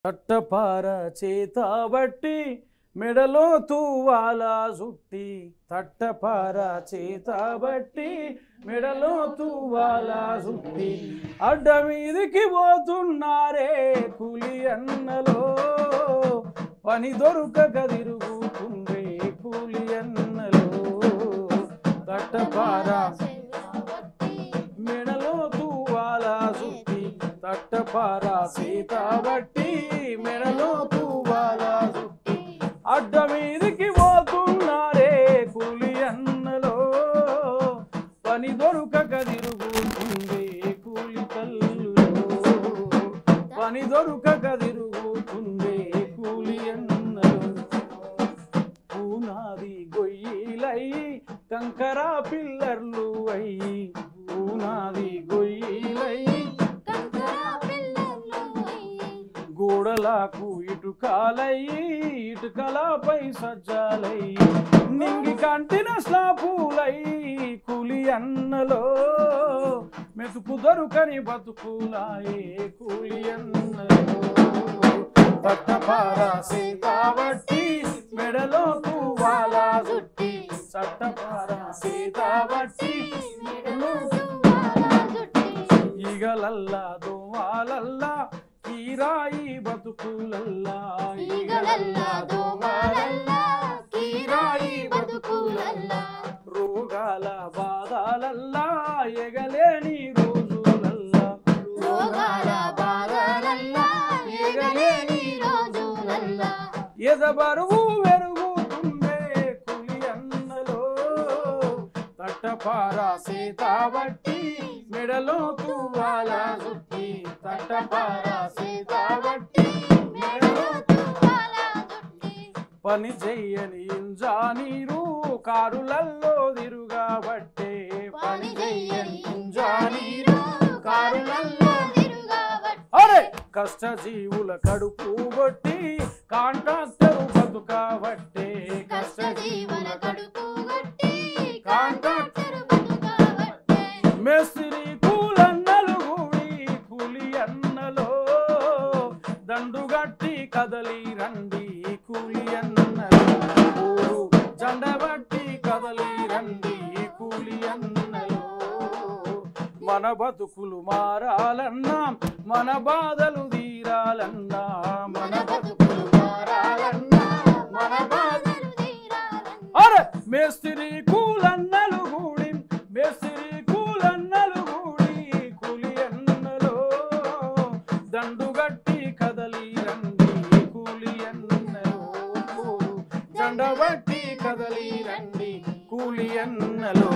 తట్టపార చేతబట్టి మెడలో తూవాల సుట్టి తట్టపార చేతబట్టి మెడలో తూవాల సుట్టి అడ్డ మీదికి పోతున్నారే కూలి అన్నలో పని దొరకక తిరుగుతుండే కూలి అన్నలో తట్టపార మెడలో తూవాల సుట్టి తట్టపార చేతబట్టి మెడలో తూవాల సుట్టి అడ్డ మీదికి పోతున్నారే కూలి అన్నలో పని దొరకక తిరుగుతుండే కూలి కల్లులో పని దొరకక తిరుగుతుండే కూలి అన్నలో పూనాది గొయ్యిలై కంకర పిల్లర్లు అయ్యి పూనాది గొయ్యిలై గోడలకు ఇటుకాలయ్యి ఇటుకలపై సజ్జాలై నింగి కంటిన స్లాపులై కూలి అన్నలో మెతుకు దొరకని బతుకులాయే కూలి అన్నలో తట్టపార చేతబట్టి మెడలో తూవాల సుట్టి తట్టపార చేతబట్టి మెడలో ఈగలల్లా దోమాలల్లా కీరాయి బతుకులల్లా ఈగలల్లా దోమాలల్లా కీరాయి బతుకులల్లా రోగాల బాధలల్లా ఎగలేని రోజులల్లా రోగాల బాధలల్లా ఎగలేని రోజులల్లా ఎదబరువు వెరుగుతుండే కూలి అన్నలో తట్టపార చేతబట్టి మెడలో తూవాల సుట్టి తట్టపార చేతబట్టి మెడలో తూవాల సుట్టి పని చెయ్యని ఇంజనీరు కారులల్లో తిరుగబట్టే పని చెయ్యని ఇంజనీరు కారులల్లో తిరుగబట్టే అరే కష్టజీవుల కడుపు కొట్టి కాంట్రాక్టరు బతుకబట్టే కష్టజీవుల కడుపు కొట్టి కాంట్రాక్టరు బతుకబట్టే మేస్త్రి కూలన్నలు గూడి కూలి అన్నలో దండుగట్టి కదలి రండి కూలి అన్నలో ఊరు జెండబట్టి కదలి రండి కూలి అన్నలో మన బతుకులు మారాలన్నా మన బాధలు తీరాలన్నా మన బతుకులు మారాలన్నా మన బాధలు తీరాలన్నా అరే మేస్త్రి కూలన్నలు గూడి మేస్త్రి కూలన్నలు గూడి కూలి అన్నలో దండుగట్టి కదలి రండి కూలి అన్నలో జెండబట్టి కదలి రండి కూలి అన్నలో